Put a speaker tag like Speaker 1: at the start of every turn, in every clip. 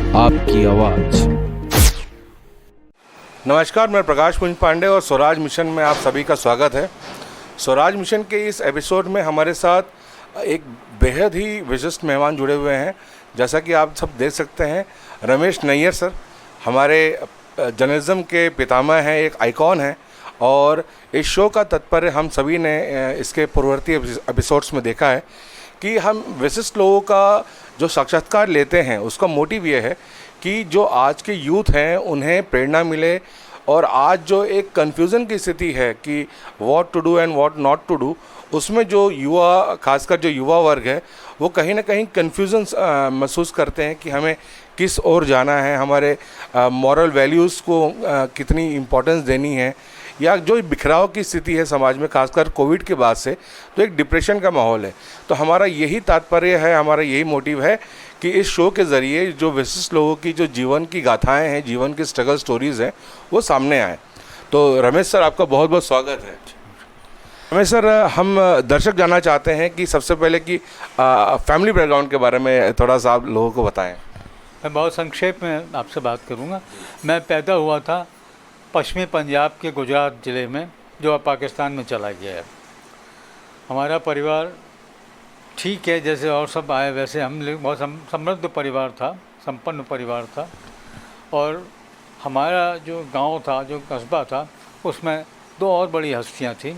Speaker 1: आपकी आवाज।
Speaker 2: नमस्कार, मैं प्रकाश पुंज पांडे और स्वराज मिशन में आप सभी का स्वागत है। स्वराज मिशन के इस एपिसोड में हमारे साथ एक बेहद ही विशिष्ट मेहमान जुड़े हुए हैं। जैसा कि आप सब देख सकते हैं, रमेश नैयर सर हमारे जर्नलिज्म के पितामह हैं, एक आइकॉन हैं। और इस शो का तात्पर्य हम सभी ने इसके पूर्ववर्ती एपिसोड्स में देखा है कि हम विशिष्ट लोगों का जो साक्षात्कार लेते हैं उसका मोटिव ये है कि जो आज के यूथ हैं उन्हें प्रेरणा मिले। और आज जो एक कन्फ्यूज़न की स्थिति है कि what to do and what not to do, उसमें जो युवा, खासकर जो युवा वर्ग है, वो कहीं ना कहीं कन्फ्यूज़न महसूस करते हैं कि हमें किस ओर जाना है, हमारे मॉरल वैल्यूज़ को कितनी इम्पोर्टेंस देनी है, या जो बिखराव की स्थिति है समाज में खासकर कोविड के बाद से, तो एक डिप्रेशन का माहौल है। तो हमारा यही तात्पर्य है, हमारा यही मोटिव है कि इस शो के ज़रिए जो विशिष्ट लोगों की जो जीवन की गाथाएं हैं, जीवन की स्ट्रगल स्टोरीज़ हैं, वो सामने आए। तो रमेश सर, आपका बहुत बहुत स्वागत है। रमेश सर, हम दर्शक जानना चाहते हैं कि सबसे पहले कि फैमिली बैकग्राउंड के बारे में थोड़ा सा आप लोगों को बताएं।
Speaker 3: मैं बहुत संक्षेप में आपसे बात करूंगा। मैं पैदा हुआ था पश्चिमी पंजाब के गुजरात ज़िले में, जो अब पाकिस्तान में चला गया है। हमारा परिवार ठीक है, जैसे और सब आए वैसे हम लोग बहुत समृद्ध परिवार था, संपन्न परिवार था। और हमारा जो गांव था, जो कस्बा था, उसमें दो और बड़ी हस्तियां थीं।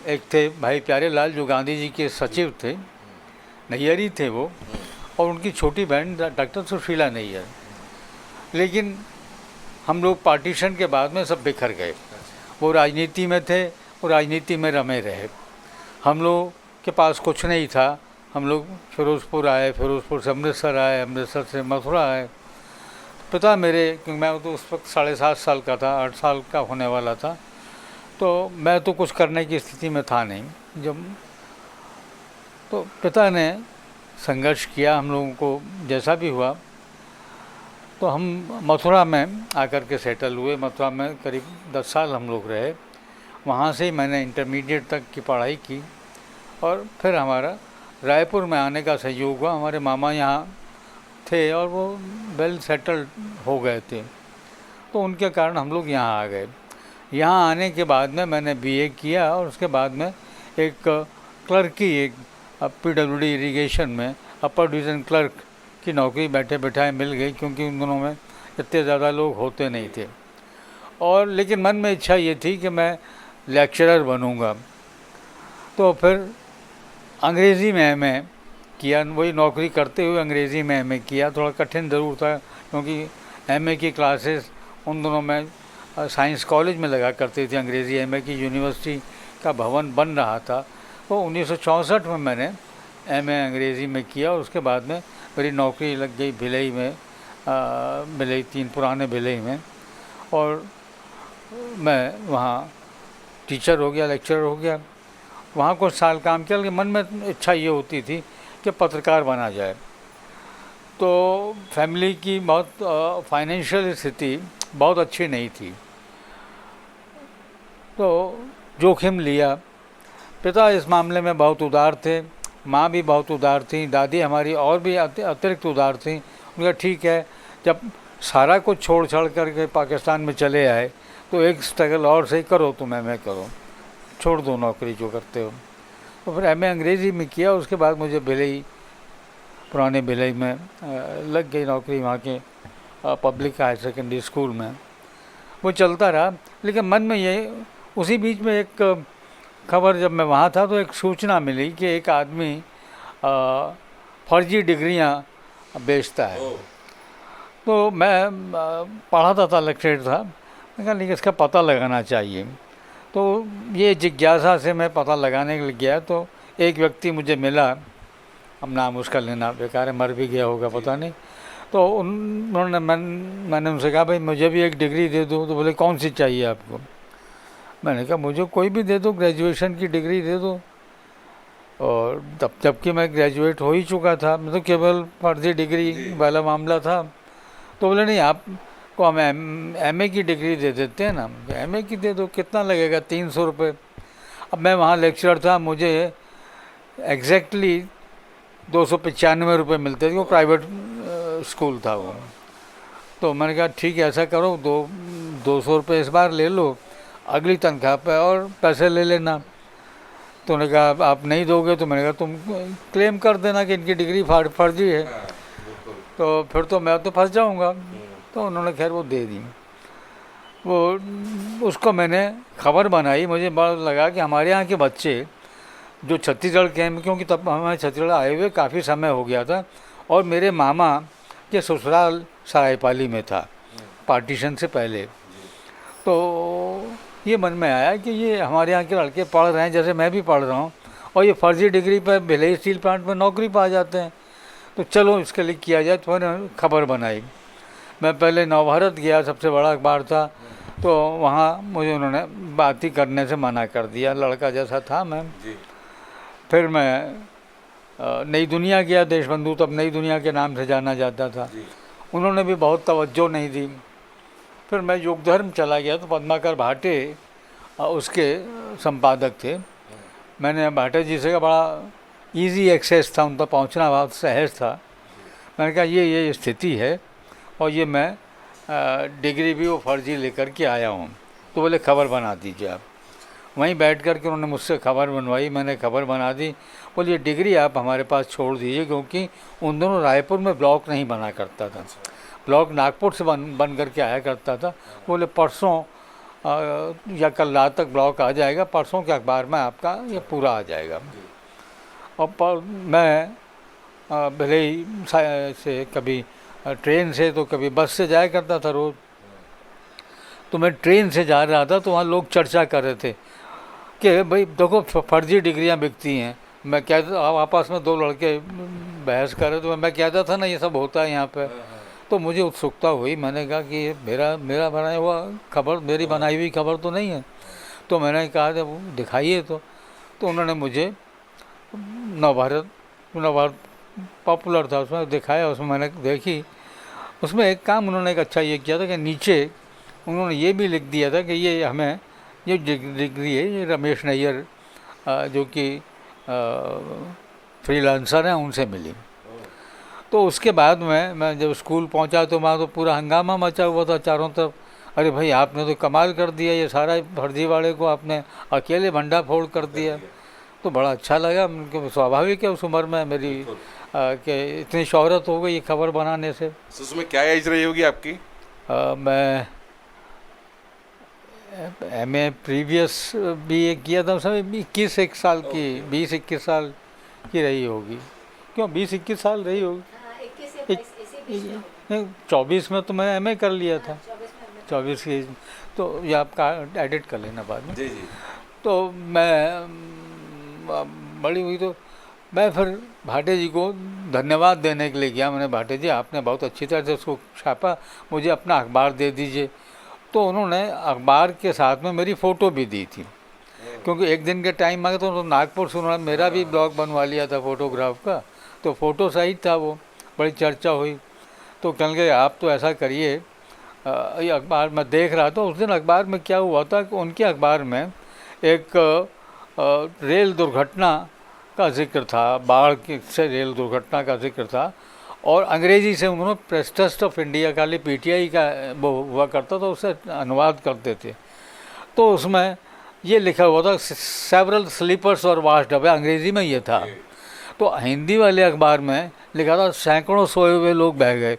Speaker 3: एक थे भाई प्यारे लाल, जो गांधी जी के सचिव थे, नैयरी थे वो, और उनकी छोटी बहन डॉक्टर सुशीला नैयर। लेकिन हम लोग पार्टीशन के बाद में सब बिखर गए। वो राजनीति में थे, वो राजनीति में रमे रहे। हम लोग के पास कुछ नहीं था। हम लोग फिरोज़पुर आए, फिरोज़पुर से अमृतसर आए, अमृतसर से मथुरा आए। पिता मेरे, क्योंकि मैं तो उस वक्त 7.5 साल का था, 8 साल का होने वाला था, तो मैं तो कुछ करने की स्थिति में था नहीं। जब तो पिता ने संघर्ष किया, हम लोगों को जैसा भी हुआ, तो हम मथुरा में आकर के सेटल हुए। मथुरा में करीब 10 साल हम लोग रहे। वहाँ से ही मैंने इंटरमीडिएट तक की पढ़ाई की। और फिर हमारा रायपुर में आने का संयोग हुआ। हमारे मामा यहाँ थे और वो वेल सेटल्ड हो गए थे, तो उनके कारण हम लोग यहाँ आ गए। यहाँ आने के बाद में मैंने बीए किया और उसके बाद में एक क्लर्क की, एक पीडब्ल्यूडी इरिगेशन में अपर डिवीज़न क्लर्क की नौकरी बैठे बैठाए मिल गई, क्योंकि उन दिनों में इतने ज़्यादा लोग होते नहीं थे। और लेकिन मन में इच्छा ये थी कि मैं लेक्चरर बनूंगा। तो फिर अंग्रेज़ी में एमए किया। वही नौकरी करते हुए अंग्रेज़ी में एमए किया। थोड़ा कठिन ज़रूर था, क्योंकि एमए की क्लासेस उन दिनों में साइंस कॉलेज में लगा करती थी। अंग्रेज़ी एमए की यूनिवर्सिटी का भवन बन रहा था। तो 1964 में मैंने एमए अंग्रेज़ी में किया। और उसके बाद में मेरी नौकरी लग गई भिलई में, भिलई 3 पुराने भिलई में, और मैं वहाँ टीचर हो गया, लेक्चरर हो गया। वहाँ कुछ साल काम किया, लेकिन मन में इच्छा ये होती थी कि पत्रकार बना जाए। तो फैमिली की बहुत फाइनेंशियल स्थिति बहुत अच्छी नहीं थी, तो जोखिम लिया। पिता इस मामले में बहुत उदार थे, माँ भी बहुत उदार थी, दादी हमारी और भी अतिरिक्त उदार थी। उनका ठीक है, जब सारा कुछ छोड़ छाड़ करके पाकिस्तान में चले आए तो एक स्ट्रगल और सही करो, तुम एमए करो, छोड़ दो नौकरी जो करते हो। तो फिर एमए अंग्रेज़ी में किया। उसके बाद मुझे भिलई, पुराने भिलई में लग गई नौकरी, वहाँ के पब्लिक हायर सेकेंडरी स्कूल में। वो चलता रहा। लेकिन मन में ये, उसी बीच में एक खबर, जब मैं वहाँ था तो एक सूचना मिली कि एक आदमी फर्जी डिग्रियाँ बेचता है। तो मैं पढ़ाता था, लेक्चरर था। मैं कहा लेकिन इसका पता लगाना चाहिए। तो ये जिज्ञासा से मैं पता लगाने के लिए गया। तो एक व्यक्ति मुझे मिला, अब नाम उसका लेना बेकार है, मर भी गया होगा पता नहीं। तो उन्होंने मैंने उनसे कहा भाई मुझे भी एक डिग्री दे दो। तो बोले कौन सी चाहिए आपको? मैंने कहा मुझे कोई भी दे दो, ग्रेजुएशन की डिग्री दे दो। और तब जबकि मैं ग्रेजुएट हो ही चुका था, मैं तो केवल फर्जी डिग्री वाला मामला था। तो बोले नहीं, आपको हम एमए की डिग्री दे देते हैं ना। एमए की दे दो, कितना लगेगा? 300 रुपये। अब मैं वहाँ लेक्चरर था, मुझे एग्जैक्टली 295 रुपये मिलते थे, वो प्राइवेट स्कूल था वो। तो मैंने कहा ठीक है ऐसा करो, 200 रुपये इस बार ले लो, अगली तनख्वाह पे और पैसे ले लेना। तो उन्होंने कहा आप नहीं दोगे, तो मैंने कहा तुम क्लेम कर देना कि इनकी डिग्री फर्जी है, तो फिर तो मैं तो फंस जाऊंगा। तो उन्होंने खैर वो दे दी। वो उसको मैंने खबर बनाई, मुझे बड़ा लगा कि हमारे यहाँ के बच्चे जो छत्तीसगढ़ के हैं, क्योंकि तब हमें छत्तीसगढ़ आए हुए काफ़ी समय हो गया था, और मेरे मामा के ससुराल सरायपाली में था पार्टीशन से पहले। तो ये मन में आया कि ये हमारे यहाँ के लड़के पढ़ रहे हैं जैसे मैं भी पढ़ रहा हूँ, और ये फर्जी डिग्री पर भिलाई स्टील प्लांट में नौकरी पा जाते हैं, तो चलो इसके लिए किया जाए। तो मैंने खबर बनाई। मैं पहले नवभारत गया, सबसे बड़ा अखबार था, तो वहाँ मुझे उन्होंने बात ही करने से मना कर दिया, लड़का जैसा था मैं। फिर मैं नई दुनिया गया, देशबंधु तब नई दुनिया के नाम से जाना जाता था, उन्होंने भी बहुत तवज्जो नहीं दी। फिर मैं युग धर्म चला गया, तो पद्माकर भाटे उसके संपादक थे। मैंने भाटे जी से कहा, बड़ा इजी एक्सेस था, उन तक पहुँचना बहुत सहज था। मैंने कहा ये स्थिति है, और ये मैं डिग्री भी वो फर्जी लेकर के आया हूँ। तो बोले खबर बना दीजिए आप। वहीं बैठ कर के उन्होंने मुझसे खबर बनवाई, मैंने खबर बना दी। बोलिए डिग्री आप हमारे पास छोड़ दीजिए, क्योंकि उन दोनों रायपुर में ब्लॉक नहीं बना करता था, ब्लॉक नागपुर से बन करके आया करता था। बोले परसों या कल रात तक ब्लॉक आ जाएगा, परसों के अखबार में आपका ये पूरा आ जाएगा। और मैं भले ही से कभी ट्रेन से तो कभी बस से जाया करता था रोज़। तो मैं ट्रेन से जा रहा था, तो वहाँ लोग चर्चा कर रहे थे कि भाई देखो फर्जी डिग्रियाँ बिकती हैं। मैं कहता, आपस में दो लड़के बहस कर रहे, तो मैं कहता था ना ये सब होता है यहाँ पे। तो मुझे उत्सुकता हुई, मैंने कहा कि मेरा बनाया हुआ खबर, मेरी बनाई हुई खबर तो नहीं है। तो मैंने कहा वो दिखाइए। तो उन्होंने मुझे नवभारत पॉपुलर था, उसमें दिखाया, उसमें मैंने देखी। उसमें एक काम उन्होंने एक अच्छा ये किया था कि नीचे उन्होंने ये भी लिख दिया था कि ये हमें ये डिग्री है, ये रमेश नैयर जो कि फ्रीलांसर हैं, उनसे मिली। तो उसके बाद मैं जब स्कूल पहुंचा, तो वहाँ तो पूरा हंगामा मचा हुआ था चारों तरफ। अरे भाई आपने तो कमाल कर दिया, ये सारा फर्जीवाड़े को आपने अकेले भंडा फोड़ कर दिया। तो बड़ा अच्छा लगा, स्वाभाविक है उस उम्र में मेरी कि इतनी शोहरत हो गई खबर बनाने से।
Speaker 2: उसमें क्या एज रही होगी आपकी?
Speaker 3: मैं एमए प्रीवियस बीए किया था, उसमें 21 साल की 20-21 साल की रही होगी। क्यों 20-21 साल रही होगी? 24 में तो मैं एमए कर लिया था, 24 की। तो ये आपका एडिट कर लेना बाद में।
Speaker 2: जी जी।
Speaker 3: तो मैं बड़ी हुई, तो मैं फिर भाटे जी को धन्यवाद देने के लिए गया। मैंने भाटे जी आपने बहुत अच्छी तरह से उसको छापा, मुझे अपना अखबार दे दीजिए। तो उन्होंने अखबार के साथ में मेरी फ़ोटो भी दी थी, क्योंकि एक दिन के टाइम मांगे तो नागपुर से उन्होंने मेरा भी ब्लॉग बनवा लिया था फ़ोटोग्राफ का। तो फ़ोटो सही था, वो बड़ी चर्चा हुई। तो कल गए आप तो ऐसा करिए, ये अखबार में देख रहा था उस दिन अखबार में क्या हुआ था कि उनके अखबार में एक रेल दुर्घटना का जिक्र था, बाढ़ से रेल दुर्घटना का जिक्र था, और अंग्रेज़ी से उन्होंने प्रेस ट्रस्ट ऑफ इंडिया का लिए पीटीआई का वो हुआ करता था, उससे अनुवाद करते थे। तो उसमें ये लिखा हुआ था सेवरल स्लीपर्स और वाश्ड अवे, अंग्रेज़ी में ये था। तो हिंदी वाले अखबार में लिखा था सैकड़ों सोए हुए लोग बह गए।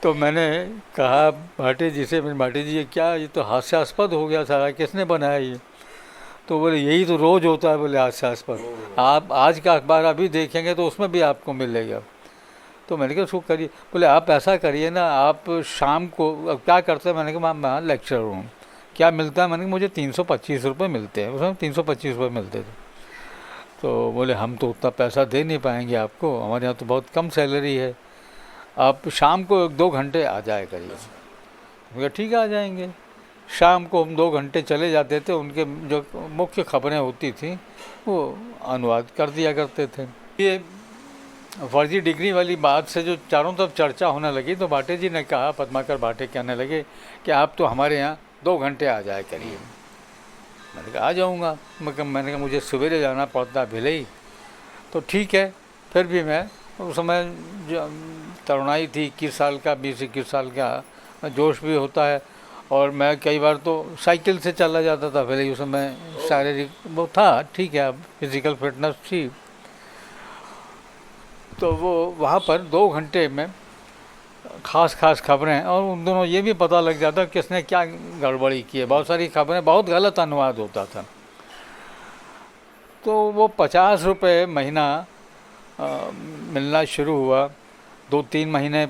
Speaker 3: तो मैंने कहा भाटे जी से, भाटे जी ये क्या, ये तो हास्यास्पद हो गया सारा, किसने बनाया ये? तो बोले यही तो रोज़ होता है, बोले हास्यास्पद। आप आज का अखबार अभी देखेंगे तो उसमें भी आपको मिलेगा। तो मैंने कहा उसको करिए। बोले आप ऐसा करिए ना, आप शाम को, अब क्या करते हैं? मैंने कहा मैं लेक्चर हूँ, क्या मिलता है? मैंने कहा मुझे 325 रुपये मिलते हैं, उसमें 325 रुपये मिलते थे। तो बोले हम तो उतना पैसा दे नहीं पाएंगे आपको, हमारे यहाँ तो बहुत कम सैलरी है, आप शाम को 2 घंटे आ जाया करिए। बोले ठीक है आ जाएंगे। शाम को हम 2 घंटे चले जाते थे, उनके जो मुख्य खबरें होती थी वो अनुवाद कर दिया करते थे। ये फर्जी डिग्री वाली बात से जो चारों तरफ चर्चा होने लगी, तो भाटे जी ने कहा, पद्माकर भाटे कहने लगे कि आप तो हमारे यहाँ 2 घंटे आ जाया करिए। मैंने कहा आ जाऊँगा। मैंने कहा मुझे सवेरे जाना पड़ता भिलाई। तो ठीक है, फिर भी मैं उस समय जो तरुणाई थी, 21 साल का, 20-21 साल का जोश भी होता है। और मैं कई बार तो साइकिल से चला जाता था पहले, उस समय शारीरिक वो था, ठीक है, फिजिकल फिटनेस थी। तो वो वहाँ पर 2 घंटे में खास खबरें, और उन दोनों ये भी पता लग जाता किसने क्या गड़बड़ी की है। बहुत सारी खबरें, बहुत गलत अनुवाद होता था। तो वो 50 रुपये महीना मिलना शुरू हुआ, 2-3 महीने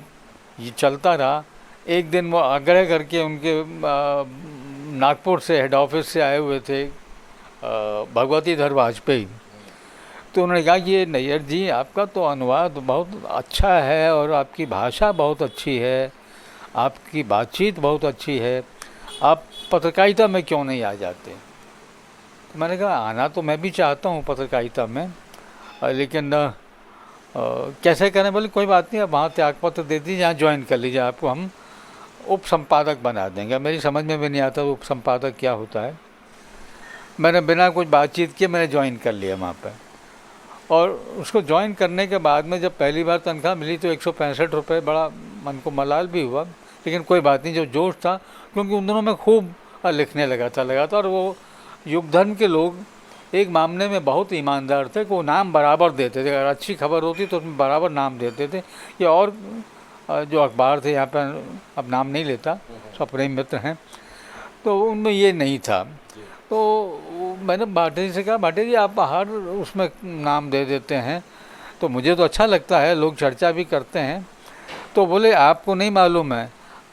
Speaker 3: ये चलता रहा। एक दिन वो आग्रह करके उनके नागपुर से हेड ऑफिस से आए हुए थे भगवतीधर वाजपेयी, तो उन्होंने कहा कि ये नैयर जी, आपका तो अनुवाद बहुत अच्छा है और आपकी भाषा बहुत अच्छी है, आपकी बातचीत बहुत अच्छी है, आप पत्रकारिता में क्यों नहीं आ जाते? तो मैंने कहा आना तो मैं भी चाहता हूँ पत्रकारिता में, लेकिन कैसे करें? बोले कोई बात नहीं, आप वहाँ त्यागपत्र दे दीजिए, यहाँ ज्वाइन कर लीजिए, आपको हम उप संपादक बना देंगे। मेरी समझ में भी नहीं आता उप संपादक क्या होता है। मैंने बिना कुछ बातचीत किए मैंने ज्वाइन कर लिया वहाँ पर। और उसको ज्वाइन करने के बाद में जब पहली बार तनख्वाह मिली तो 165 रुपये, बड़ा मन को मलाल भी हुआ, लेकिन कोई बात नहीं, जो जोश था, क्योंकि उन दिनों में खूब लिखने लगा था। और वो युग धर्म के लोग एक मामले में बहुत ईमानदार थे कि वो नाम बराबर देते थे। अगर अच्छी खबर होती तो उसमें बराबर नाम देते थे। ये और जो अखबार थे यहाँ पर, अब नाम नहीं लेता, सब प्रेम मित्र हैं, तो उनमें ये नहीं था। तो मैंने भाटे जी से कहा, भाटे जी आप हर उसमें नाम दे देते हैं, तो मुझे तो अच्छा लगता है, लोग चर्चा भी करते हैं। तो बोले आपको नहीं मालूम है,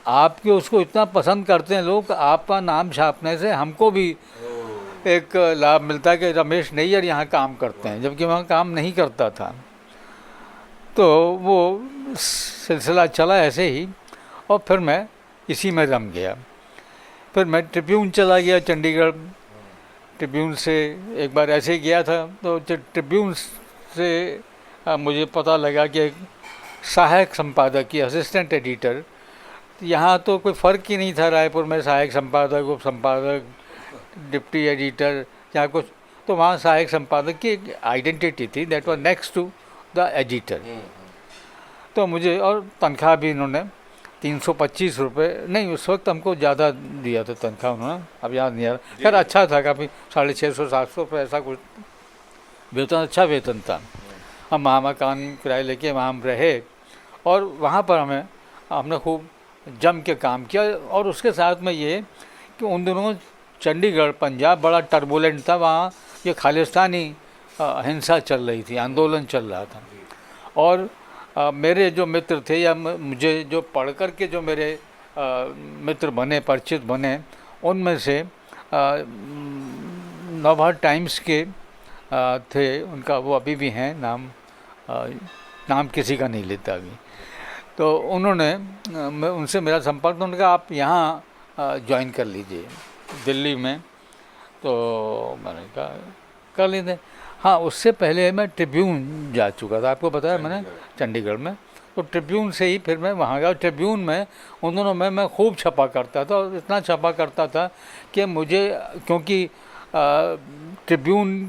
Speaker 3: आपके उसको इतना पसंद करते हैं लोग, आपका नाम छापने से हमको भी एक लाभ मिलता है कि रमेश नैयर यहाँ काम करते हैं, जबकि वहाँ काम नहीं करता था। तो वो सिलसिला चला ऐसे ही, और फिर मैं इसी में रम गया। फिर मैं ट्रिब्यून चला गया चंडीगढ़। ट्रिब्यून से एक बार ऐसे ही गया था, तो ट्रिब्यून से मुझे पता लगा कि एक सहायक संपादक की, असिस्टेंट एडिटर, यहाँ तो कोई फ़र्क ही नहीं था रायपुर में, सहायक संपादक, उप संपादक, डिप्टी एडिटर या कुछ, तो वहाँ सहायक संपादक की एक आइडेंटिटी थी, that was next to the editor. तो मुझे, और तनख्वाह भी इन्होंने 325 रुपये, नहीं उस वक्त हमको ज़्यादा दिया था तनख्वाह उन्होंने, अब याद नहीं आ रहा, खैर अच्छा था काफ़ी, 650-700 रुपये ऐसा कुछ वेतन, अच्छा वेतन था। हम वहाँ मकान किराए लेके वहाँ हम रहे, और वहाँ पर हमने खूब जम के काम किया। और उसके साथ में ये कि उन दिनों चंडीगढ़, पंजाब बड़ा टर्बुलेंट था, वहाँ ये खालिस्तानी हिंसा चल रही थी, आंदोलन चल रहा था। और मेरे जो मित्र थे, या मुझे जो पढ़ कर के जो मेरे मित्र बने, परिचित बने, उनमें से नवभारत टाइम्स के थे, उनका वो अभी भी हैं, नाम किसी का नहीं लेता अभी। तो उन्होंने, उनसे मेरा संपर्क, उन्होंने कहा आप यहाँ ज्वाइन कर लीजिए दिल्ली में। तो मैंने कहा कर लेते। हाँ, उससे पहले मैं ट्रिब्यून जा चुका था, आपको बताया मैंने, चंडीगढ़ में। तो ट्रिब्यून से ही फिर मैं वहाँ गया। ट्रिब्यून में उन दोनों में मैं खूब छपा करता था, और इतना छपा करता था कि मुझे, क्योंकि ट्रिब्यून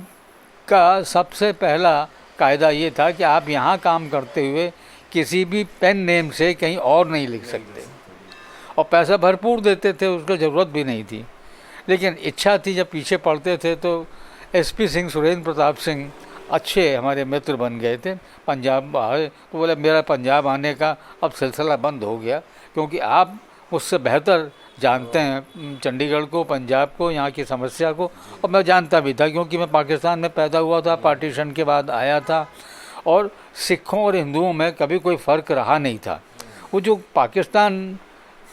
Speaker 3: का सबसे पहला कायदा ये था कि आप यहाँ काम करते हुए किसी भी पेन नेम से कहीं और नहीं लिख सकते, और पैसा भरपूर देते थे, उसको ज़रूरत भी नहीं थी, लेकिन इच्छा थी। जब पीछे पढ़ते थे तो एसपी सिंह, सुरेंद्र प्रताप सिंह अच्छे हमारे मित्र बन गए थे, पंजाब आए, तो बोले मेरा पंजाब आने का अब सिलसिला बंद हो गया, क्योंकि आप मुझसे बेहतर जानते हैं चंडीगढ़ को, पंजाब को, यहाँ की समस्या को। और मैं जानता भी था, क्योंकि मैं पाकिस्तान में पैदा हुआ था, पार्टीशन के बाद आया था, और सिखों और हिंदुओं में कभी कोई फ़र्क रहा नहीं था। वो जो पाकिस्तान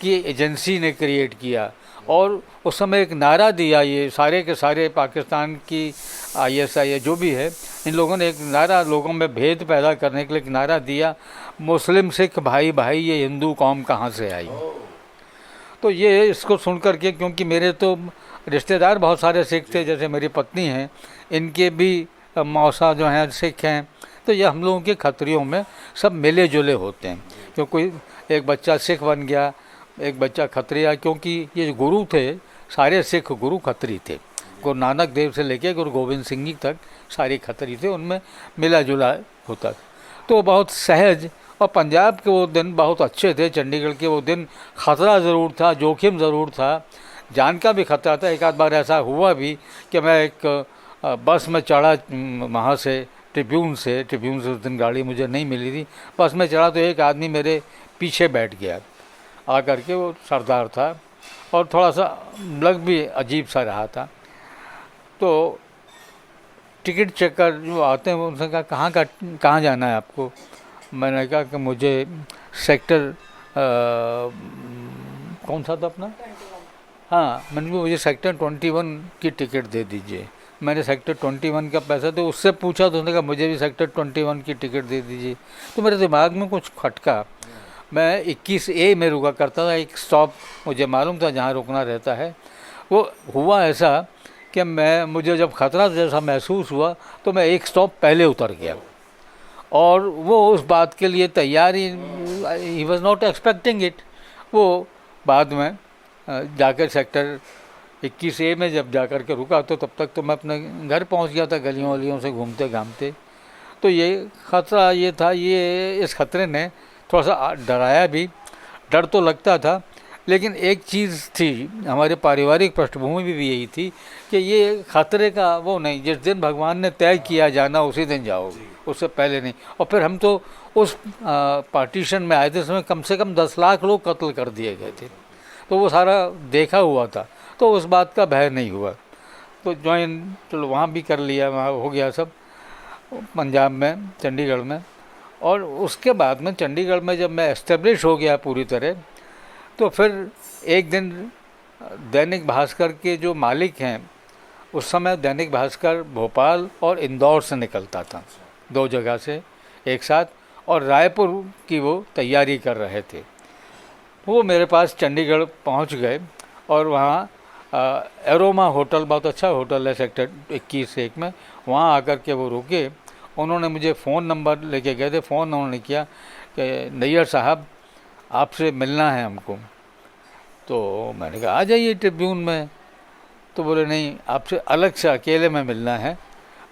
Speaker 3: की एजेंसी ने क्रिएट किया, और उस समय एक नारा दिया, ये सारे के सारे पाकिस्तान की ISI जो भी है, इन लोगों ने एक नारा, लोगों में भेद पैदा करने के लिए एक नारा दिया, मुस्लिम सिख भाई भाई ये हिंदू कौम कहाँ से आई। तो ये इसको सुन कर के, क्योंकि मेरे तो रिश्तेदार बहुत सारे सिख थे, जैसे मेरी पत्नी हैं, इनके भी मौसा जो हैं सिख हैं, तो ये हम लोगों के खत्रियों में सब मिले जुले होते हैं। क्यों कोई एक बच्चा सिख बन गया, एक बच्चा खत्रिया, क्योंकि ये जो गुरु थे सारे सिख गुरु खत्री थे, गुरु नानक देव से लेके गुरु गोविंद सिंह जी तक सारे खत्री थे, उनमें मिला जुला होता था। तो बहुत सहज, और पंजाब के वो दिन बहुत अच्छे थे, चंडीगढ़ के वो दिन ख़तरा ज़रूर था, जोखिम ज़रूर था, जान का भी खतरा था। एक आध बार ऐसा हुआ भी कि मैं एक बस में चढ़ा वहाँ से ट्रिब्यून से उस दिन गाड़ी मुझे नहीं मिली थी, बस में चढ़ा तो एक आदमी मेरे पीछे बैठ गया आकर के, वो सरदार था और थोड़ा सा लग भी अजीब सा रहा था। तो टिकट चेकर जो आते हैं वो उनसे कहा कहाँ जाना है आपको। मैंने कहा कि मुझे सेक्टर कौन सा था अपना, हाँ, मैंने कहा मुझे सेक्टर 21 की टिकट दे दीजिए। मैंने सेक्टर 21 का पैसा तो उससे पूछा तो उसने कहा मुझे भी सेक्टर 21 की टिकट दे दीजिए। तो मेरे दिमाग में कुछ खटका। मैं 21A में रुका करता था, एक स्टॉप मुझे मालूम था जहाँ रुकना रहता है। वो हुआ ऐसा कि मुझे जब खतरा जैसा महसूस हुआ तो मैं एक स्टॉप पहले उतर गया, और वो उस बात के लिए तैयार he was not expecting it. वो बाद में जाकर सेक्टर 21A में जब जाकर के रुका तो तब तक तो मैं अपने घर पहुंच गया था, गलियों वलियों से घूमते घामते। तो ये ख़तरा ये था, इस खतरे ने थोड़ा सा डराया भी। डर तो लगता था, लेकिन एक चीज़ थी, हमारे पारिवारिक पृष्ठभूमि भी यही थी कि ये खतरे का वो नहीं, जिस दिन भगवान ने तय किया जाना उसी दिन जाओगे, उससे पहले नहीं। और फिर हम तो उस पार्टीशन में आए थे, उसमें कम से कम 10 लाख लोग कत्ल कर दिए गए थे, तो वो सारा देखा हुआ था, तो उस बात का भय नहीं हुआ। तो ज्वाइन चलो वहाँ भी कर लिया, वहाँ हो गया सब पंजाब में, चंडीगढ़ में। और उसके बाद में चंडीगढ़ में जब मैं एस्टेब्लिश हो गया पूरी तरह, तो फिर एक दिन दैनिक भास्कर के जो मालिक हैं, उस समय दैनिक भास्कर भोपाल और इंदौर से निकलता था, 2 जगह से एक साथ, और रायपुर की वो तैयारी कर रहे थे। वो मेरे पास चंडीगढ़ पहुंच गए और वहाँ एरोमा होटल, बहुत अच्छा होटल है सेक्टर 21 में, वहाँ आकर के वो रुके। उन्होंने मुझे फ़ोन नंबर लेके गए थे, फ़ोन उन्होंने किया कि नैयर साहब आपसे मिलना है हमको। तो मैंने कहा आ जाइए ट्रिब्यून में। तो बोले नहीं, आपसे अलग से अकेले में मिलना है।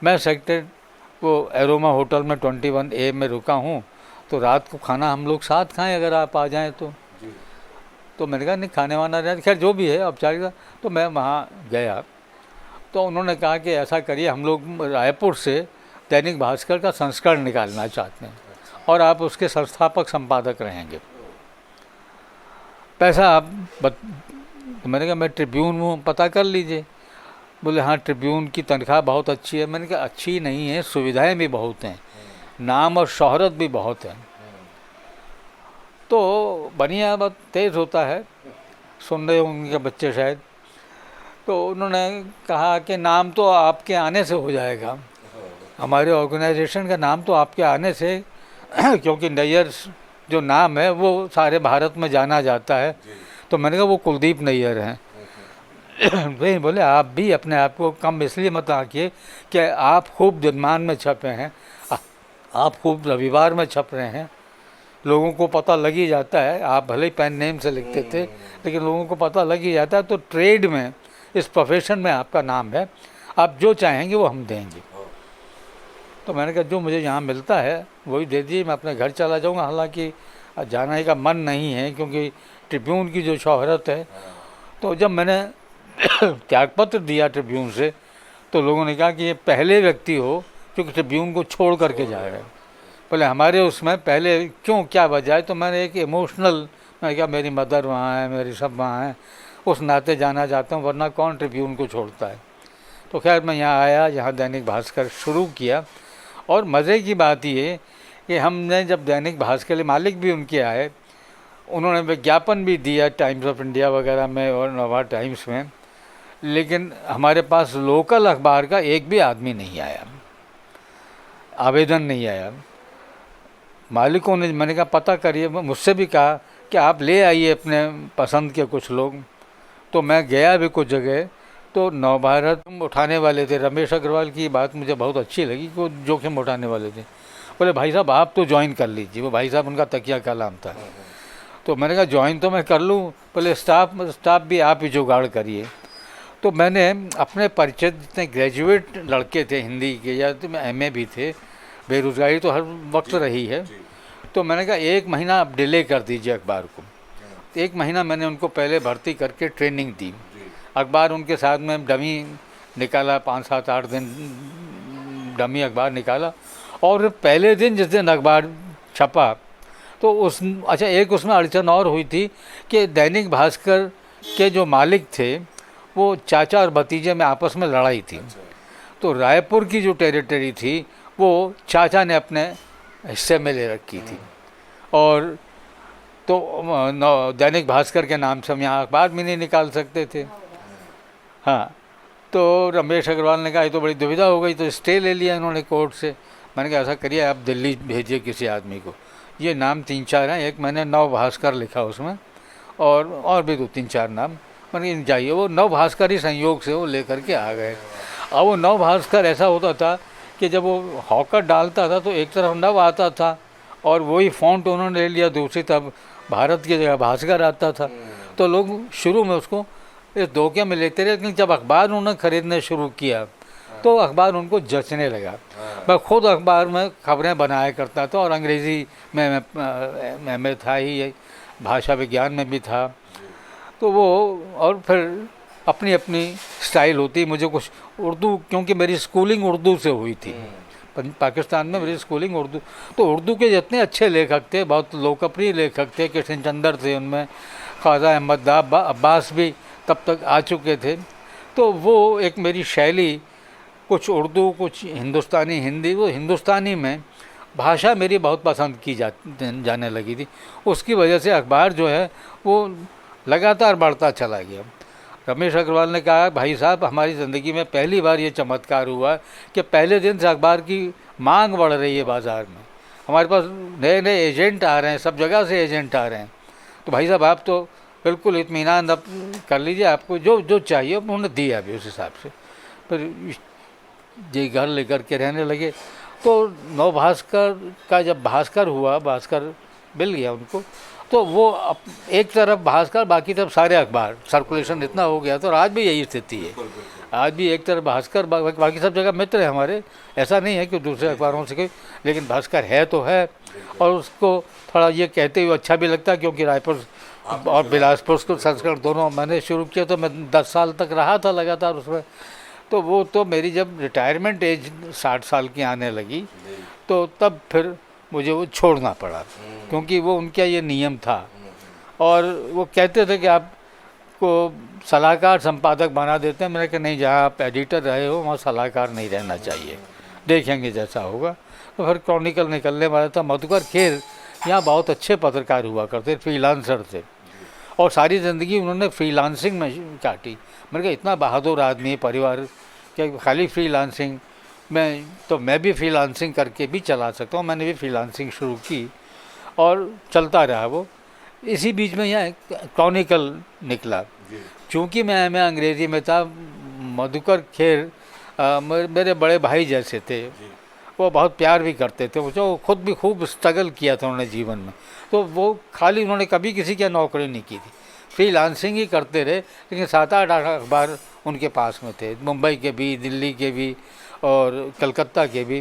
Speaker 3: मैं सेक्टर वो एरोमा होटल में 21A में रुका हूँ, तो रात को खाना हम लोग साथ खाएं अगर आप आ जाएं तो मैंने कहा नहीं, खाने वाना रहे, खैर जो भी है औपचारिकता। तो मैं वहाँ गया तो उन्होंने कहा कि ऐसा करिए, हम लोग रायपुर से दैनिक भास्कर का संस्करण निकालना चाहते हैं और आप उसके संस्थापक संपादक रहेंगे, पैसा आप तो मैंने कहा मैं ट्रिब्यून हूँ, पता कर लीजिए। बोले हाँ, ट्रिब्यून की तनख्वाह बहुत अच्छी है। मैंने कहा अच्छी नहीं है, सुविधाएं भी बहुत हैं, नाम और शोहरत भी बहुत है। तो बढ़िया, बहुत तेज़ होता है, सुन रहे होंगे बच्चे शायद। तो उन्होंने कहा कि नाम तो आपके आने से हो जाएगा, हमारे ऑर्गेनाइजेशन का नाम तो आपके आने से क्योंकि नैयर जो नाम है वो सारे भारत में जाना जाता है। तो मैंने कहा वो कुलदीप नैयर हैं। वही बोले आप भी अपने आप को कम इसलिए मत आंकिए कि आप खूब दिनमान में छपे हैं, आप खूब रविवार में छप रहे हैं, लोगों को पता लग ही जाता है। आप भले ही पेन नेम से लिखते थे, लेकिन लोगों को पता लग ही जाता है। तो ट्रेड में, इस प्रोफेशन में आपका नाम है, आप जो चाहेंगे वो हम देंगे। तो मैंने कहा जो मुझे यहाँ मिलता है वही दे दीजिए, मैं अपने घर चला जाऊँगा। हालांकि जाने का मन नहीं है क्योंकि ट्रिब्यून की जो शोहरत है। तो जब मैंने त्यागपत्र दिया ट्रिब्यून से, तो लोगों ने कहा कि ये पहले व्यक्ति हो जो ट्रिब्यून को छोड़ करके जा रहे हैं। बोले हमारे उसमें पहले क्यों, क्या वजह है? तो मैंने एक इमोशनल, मैंने कहा मेरी मदर वहाँ है, मेरी सब वहाँ हैं, उस नाते जाना चाहता हूँ, वरना कौन ट्रिब्यून को छोड़ता है। तो खैर मैं यहाँ आया, यहाँ दैनिक भास्कर शुरू किया। और मज़े की बात ये कि हमने जब दैनिक भास्कर के मालिक भी उनके आए, उन्होंने विज्ञापन भी दिया टाइम्स ऑफ इंडिया वगैरह में और नवा टाइम्स में, लेकिन हमारे पास लोकल अखबार का एक भी आदमी नहीं आया, आवेदन नहीं आया। मालिकों ने, मैंने कहा पता करिए, मुझसे भी कहा कि आप ले आइए अपने पसंद के कुछ लोग। तो मैं गया भी कुछ जगह, तो नवभारत उठाने वाले थे, रमेश अग्रवाल की बात मुझे बहुत अच्छी लगी कि वो जोखिम उठाने वाले थे। बोले भाई साहब आप तो ज्वाइन कर लीजिए, वो भाई साहब उनका तकिया कलाम था। तो मैंने कहा ज्वाइन तो मैं कर लूँ, बोले स्टाफ भी आप ही जुगाड़ करिए। तो मैंने अपने परिचित जितने ग्रेजुएट लड़के थे हिंदी के, या तो MA भी थे, बेरोज़गारी तो हर वक्त रही है। तो मैंने कहा 1 महीना आप डिले कर दीजिए अखबार को। तो 1 महीना मैंने उनको पहले भर्ती करके ट्रेनिंग दी। अखबार उनके साथ में डमी निकाला, 5, 7, 8 दिन डमी अखबार निकाला। और पहले दिन जिस दिन अखबार छपा तो एक उसमें अड़चन और हुई थी कि दैनिक भास्कर के जो मालिक थे वो चाचा और भतीजे में आपस में लड़ाई थी। तो रायपुर की जो टेरिटरी थी वो चाचा ने अपने हिस्से में ले रखी थी, और तो दैनिक भास्कर के नाम से हम यहाँ अखबार भी नहीं निकाल सकते थे। हाँ, तो रमेश अग्रवाल ने कहा ये तो बड़ी दुविधा हो गई, तो स्टे ले लिया इन्होंने कोर्ट से। मैंने कहा ऐसा करिए आप दिल्ली भेजिए किसी आदमी को। ये नाम 3-4 हैं, एक मैंने नव भास्कर लिखा उसमें, और भी 2-3-4 नाम। मैंने जाइए, वो नव भास्कर ही संयोग से वो लेकर के आ गए। अब वो नव भास्कर ऐसा होता था कि जब वो हॉकर डालता था तो एक तरफ नव आता था और वही फॉन्ट उन्होंने ले लिया, दूसरी तरफ भारत की जगह भास्कर आता था। तो लोग शुरू में उसको इस धोखे में लेते रहे, लेकिन जब अखबार उन्होंने ख़रीदने शुरू किया तो अखबार उनको जचने लगा। मैं खुद अखबार में खबरें बनाया करता था, और अंग्रेज़ी में था ही, भाषा विज्ञान में भी था। तो वो, और फिर अपनी अपनी स्टाइल होती। मुझे कुछ उर्दू, क्योंकि मेरी स्कूलिंग उर्दू से हुई थी, पाकिस्तान में मेरी स्कूलिंग उर्दू, तो उर्दू के जितने अच्छे लेखक थे, बहुत लोकप्रिय लेखक थे, कृष्ण चंद्र थे उनमें, ख्वाजा अहमद अब्बास भी तब तक आ चुके थे। तो वो एक मेरी शैली, कुछ उर्दू कुछ हिंदुस्तानी हिंदी, वो हिंदुस्तानी में भाषा मेरी बहुत पसंद की जाने लगी थी। उसकी वजह से अखबार जो है वो लगातार बढ़ता चला गया। रमेश अग्रवाल ने कहा भाई साहब हमारी ज़िंदगी में पहली बार ये चमत्कार हुआ कि पहले दिन से अखबार की मांग बढ़ रही है बाज़ार में, हमारे पास नए नए एजेंट आ रहे हैं, सब जगह से एजेंट आ रहे हैं। तो भाई साहब आप तो बिल्कुल इत्मीनान अब कर लीजिए, आपको जो जो चाहिए उन्होंने दिया भी उस हिसाब से। फिर ये घर लेकर के रहने लगे। तो नव भास्कर का जब भास्कर हुआ, भास्कर मिल गया उनको, तो वो एक तरफ भास्कर, बाकी तरफ सारे अखबार, सर्कुलेशन इतना हो गया। तो आज भी यही स्थिति है, आज भी एक तरफ भास्कर, बाकी सब जगह मित्र है हमारे। ऐसा नहीं है कि दूसरे अखबारों से कोई, लेकिन भास्कर है तो है। और उसको थोड़ा ये कहते हुए अच्छा भी लगता है, क्योंकि रायपुर और बिलासपुर को संस्करण दोनों मैंने शुरू किया, तो मैं 10 साल तक रहा था लगातार उसमें। तो वो तो मेरी जब रिटायरमेंट एज 60 साल की आने लगी तो तब फिर मुझे वो छोड़ना पड़ा, क्योंकि वो उनका ये नियम था। और वो कहते थे कि आपको सलाहकार संपादक बना देते हैं। मैंने कहा नहीं, जहाँ आप एडिटर रहे हो वहाँ सलाहकार नहीं रहना चाहिए, देखेंगे जैसा होगा। तो फिर क्रॉनिकल निकलने वाला था। मधुकर खेर यहाँ बहुत अच्छे पत्रकार हुआ करते, फ्रीलांसर थे, और सारी ज़िंदगी उन्होंने फ्रीलांसिंग में काटी। मैंने कहा इतना बहादुर आदमी, परिवार क्या खाली फ्रीलांसिंग में, तो मैं भी फ्रीलांसिंग करके भी चला सकता हूँ। मैंने भी फ्रीलांसिंग शुरू की और चलता रहा वो। इसी बीच में यहाँ क्रॉनिकल निकला। चूँकि मैं अंग्रेज़ी में था, मधुकर खेर मेरे बड़े भाई जैसे थे, वो बहुत प्यार भी करते थे मुझे। वो खुद भी खूब स्ट्रगल किया था उन्होंने जीवन में। तो वो खाली उन्होंने कभी किसी की नौकरी नहीं की थी, फ्रीलांसिंग ही करते रहे। लेकिन 7-8 अखबार उनके पास में थे, मुंबई के भी, दिल्ली के भी और कलकत्ता के भी।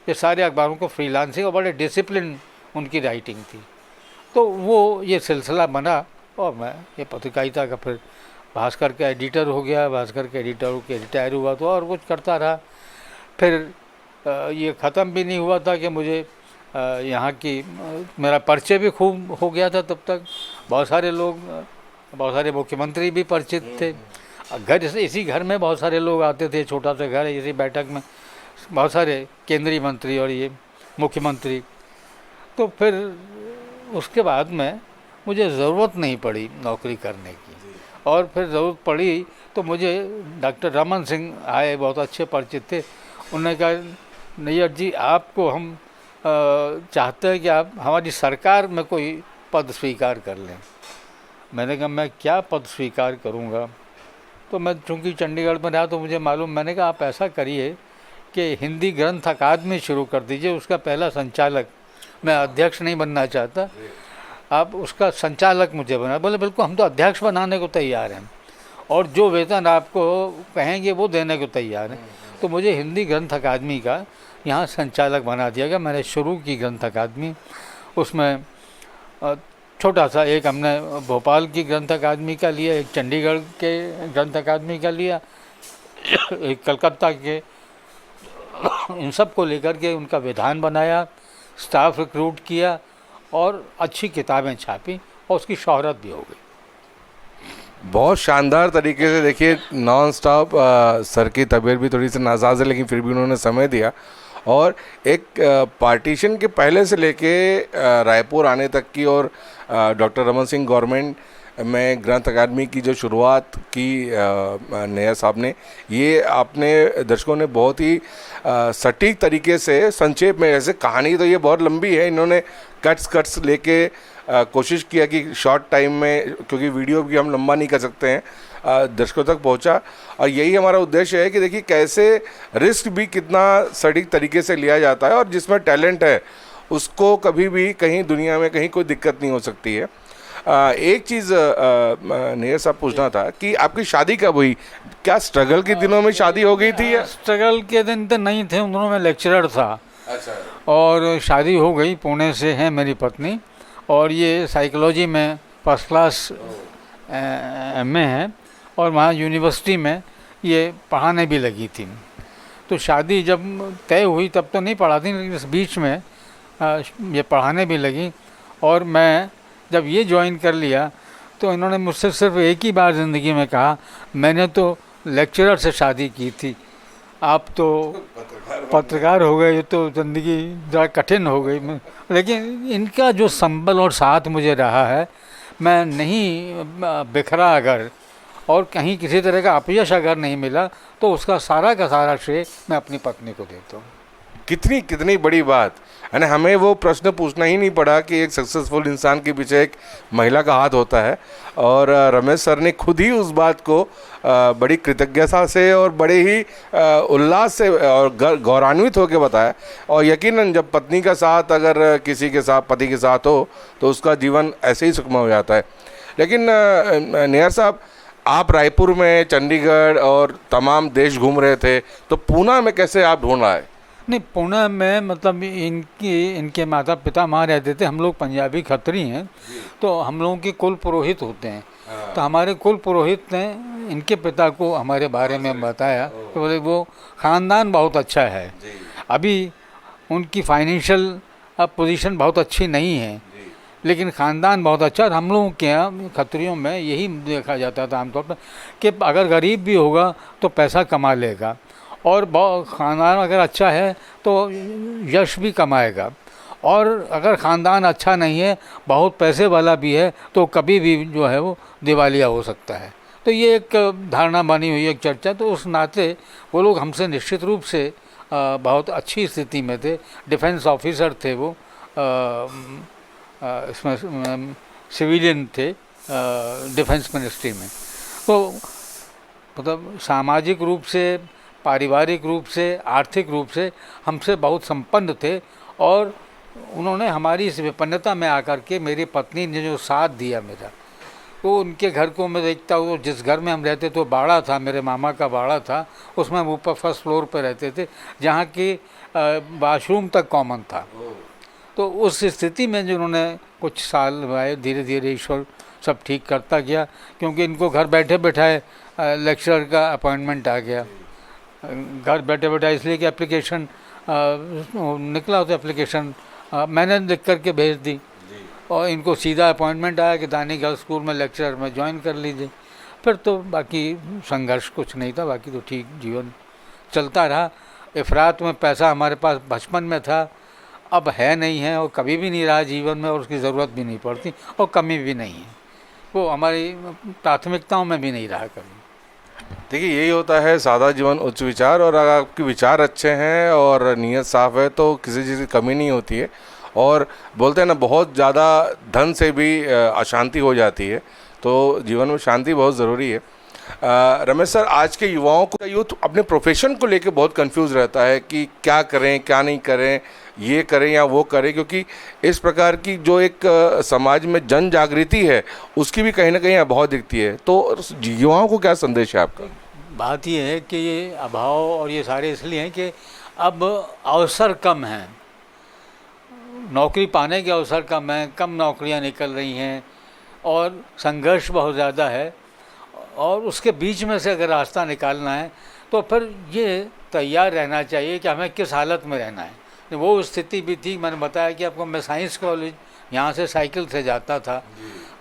Speaker 3: ये सारे अखबारों को फ्रीलांसिंग, और बड़े डिसिप्लिन उनकी राइटिंग थी। तो वो ये सिलसिला बना, और मैं ये पत्रकारिता का फिर भास्कर का एडिटर हो गया। भास्कर के एडिटर होकर रिटायर हुआ तो और कुछ करता रहा। फिर ये ख़त्म भी नहीं हुआ था कि मुझे यहाँ की मेरा परिचय भी खूब हो गया था। तब तक बहुत सारे लोग, बहुत सारे मुख्यमंत्री भी परिचित थे। घर, इसी घर में बहुत सारे लोग आते थे, छोटा सा घर है, इसी बैठक में बहुत सारे केंद्रीय मंत्री और ये मुख्यमंत्री। तो फिर उसके बाद में मुझे ज़रूरत नहीं पड़ी नौकरी करने की, और फिर ज़रूरत पड़ी तो मुझे डॉक्टर रमन सिंह आए, बहुत अच्छे परिचित थे। उन्होंने कहा नैयर जी आपको हम चाहते हैं कि आप हमारी सरकार में कोई पद स्वीकार कर लें। मैंने कहा मैं क्या पद स्वीकार करूँगा। तो मैं चूँकि चंडीगढ़ में रहा तो मुझे मालूम, मैंने कहा आप ऐसा करिए कि हिंदी ग्रंथ अकादमी शुरू कर दीजिए, उसका पहला संचालक, मैं अध्यक्ष नहीं बनना चाहता, आप उसका संचालक मुझे बना। बोले बिल्कुल, हम तो अध्यक्ष बनाने को तैयार हैं और जो वेतन आपको कहेंगे वो देने को तैयार हैं। तो मुझे हिंदी ग्रंथ अकादमी का यहाँ संचालक बना दिया गया। मैंने शुरू की ग्रंथ अकादमी, उसमें छोटा सा एक हमने भोपाल की ग्रंथ अकादमी का लिया, एक चंडीगढ़ के ग्रंथ अकादमी का लिया, एक कलकत्ता के, इन सब को लेकर के उनका विधान बनाया, स्टाफ रिक्रूट किया और अच्छी किताबें छापी और उसकी शोहरत भी हो गई।
Speaker 2: बहुत शानदार तरीके से देखिए, नॉन स्टॉप सर की तबीयत भी थोड़ी सी नासाज है, लेकिन फिर भी उन्होंने समय दिया और एक पार्टीशन के पहले से लेके रायपुर आने तक की और डॉक्टर रमन सिंह गवर्नमेंट में ग्रंथ अकादमी की जो शुरुआत की नैयर साहब ने, ये आपने दर्शकों ने बहुत ही सटीक तरीके से संक्षेप में, जैसे कहानी तो ये बहुत लंबी है, इन्होंने कट्स लेके कोशिश किया कि शॉर्ट टाइम में, क्योंकि वीडियो भी हम लंबा नहीं कर सकते हैं, दर्शकों तक पहुंचा। और यही हमारा उद्देश्य है कि देखिए कैसे रिस्क भी कितना सटीक तरीके से लिया जाता है और जिसमें टैलेंट है उसको कभी भी कहीं दुनिया में कहीं कोई दिक्कत नहीं हो सकती है। एक चीज़ नैयर साहब पूछना था कि आपकी शादी कब हुई? क्या स्ट्रगल के दिनों में शादी हो गई थी या?
Speaker 3: स्ट्रगल के दिन तो नहीं थे, उन दिनों में लेक्चरर था।
Speaker 2: अच्छा।
Speaker 3: और शादी हो गई, पुणे से है मेरी पत्नी, और ये साइकोलॉजी में फर्स्ट क्लास एमए है और वहाँ यूनिवर्सिटी में ये पढ़ाने भी लगी थी। तो शादी जब तय हुई तब तो नहीं पढ़ाती, लेकिन इस बीच में ये पढ़ाने भी लगी। और मैं जब ये ज्वाइन कर लिया तो इन्होंने मुझसे सिर्फ एक ही बार ज़िंदगी में कहा, मैंने तो लेक्चरर से शादी की थी, आप तो पत्रकार हो गए, तो ज़िंदगी ज़रा कठिन हो गई। लेकिन इनका जो संबल और साथ मुझे रहा है, मैं नहीं बिखरा अगर और कहीं किसी तरह का अपयश अगर नहीं मिला तो उसका सारा का सारा श्रेय मैं अपनी पत्नी को देता हूँ।
Speaker 2: कितनी बड़ी बात है ना, हमें वो प्रश्न पूछना ही नहीं पड़ा कि एक सक्सेसफुल इंसान के पीछे एक महिला का हाथ होता है। और रमेश सर ने खुद ही उस बात को बड़ी कृतज्ञता से और बड़े ही उल्लास से और गौरवान्वित होकर बताया। और यकीनन जब पत्नी का साथ अगर किसी के साथ, पति के साथ हो, तो उसका जीवन ऐसे ही सुखमय हो जाता है। लेकिन नैयर साहब, आप रायपुर में, चंडीगढ़ और तमाम देश घूम रहे थे, तो पूना में कैसे आप ढूंढ आए?
Speaker 3: नहीं, पुणे में मतलब इनके माता पिता वहाँ रहते थे। हम लोग पंजाबी खत्री हैं, तो हम लोगों के कुल पुरोहित होते हैं। तो हमारे कुल पुरोहित ने इनके पिता को हमारे बारे में बताया तो बोले वो ख़ानदान बहुत अच्छा है। अभी उनकी फाइनेंशियल पोजीशन बहुत अच्छी नहीं है, लेकिन ख़ानदान बहुत अच्छा। हम लोगों के यहाँ खत्रियों में यही देखा जाता था आमतौर पर कि अगर गरीब भी होगा तो पैसा कमा लेगा, और ख़ानदान अगर अच्छा है तो यश भी कमाएगा, और अगर ख़ानदान अच्छा नहीं है, बहुत पैसे वाला भी है, तो कभी भी जो है वो दिवालिया हो सकता है। तो ये एक धारणा बनी हुई है, एक चर्चा। तो उस नाते वो लोग हमसे निश्चित रूप से बहुत अच्छी स्थिति में थे। डिफेंस ऑफिसर थे वो, इसमें सिविलियन थे डिफेंस मिनिस्ट्री में। तो मतलब सामाजिक रूप से, पारिवारिक रूप से, आर्थिक रूप से हमसे बहुत संपन्न थे। और उन्होंने हमारी इस विपन्नता में आकर के मेरी पत्नी ने जो साथ दिया मेरा, तो उनके घर को मैं देखता हूँ, जिस घर में हम रहते तो बाड़ा था, मेरे मामा का बाड़ा था, उसमें हम ऊपर फर्स्ट फ्लोर पर रहते थे, जहाँ की वाशरूम तक कॉमन था। तो उस स्थिति में जो उन्होंने कुछ साल आए, धीरे धीरे ईश्वर सब ठीक करता गया, क्योंकि इनको घर बैठे बैठाए लेक्चरर का अपॉइंटमेंट आ गया। घर बैठे बैठे इसलिए कि एप्लीकेशन निकला तो एप्लीकेशन मैंने लिख करके भेज दी और इनको सीधा अपॉइंटमेंट आया कि दानी गर्ल्स स्कूल में लेक्चरर में ज्वाइन कर लीजिए। फिर तो बाकी संघर्ष कुछ नहीं था, बाकी तो ठीक जीवन चलता रहा। इफरात में पैसा हमारे पास बचपन में था, अब है नहीं है और कभी भी नहीं रहा जीवन में, और उसकी ज़रूरत भी नहीं पड़ती और कमी भी नहीं है, वो हमारी प्राथमिकताओं में भी नहीं रहा कभी।
Speaker 2: देखिए, यही होता है सादा जीवन, उच्च विचार। और अगर आपके विचार अच्छे हैं और नीयत साफ़ है तो किसी चीज़ की कमी नहीं होती है। और बोलते हैं ना, बहुत ज़्यादा धन से भी अशांति हो जाती है, तो जीवन में शांति बहुत ज़रूरी है। रमेश सर, आज के युवाओं को, यूथ अपने प्रोफेशन को लेके बहुत कंफ्यूज रहता है कि क्या करें क्या नहीं करें, ये करें या वो करें, क्योंकि इस प्रकार की जो एक समाज में जन जागृति है उसकी भी कहीं ना कहीं अभाव दिखती है। तो युवाओं को क्या संदेश है आपका?
Speaker 3: बात ये है कि ये अभाव और ये सारे इसलिए हैं कि अब अवसर कम हैं, नौकरी पाने के अवसर कम हैं, कम नौकरियां निकल रही हैं और संघर्ष बहुत ज़्यादा है। और उसके बीच में से अगर रास्ता निकालना है तो फिर ये तैयार रहना चाहिए कि हमें किस हालत में रहना है। वो स्थिति भी थी, मैंने बताया कि आपको, मैं साइंस कॉलेज यहाँ से साइकिल से जाता था,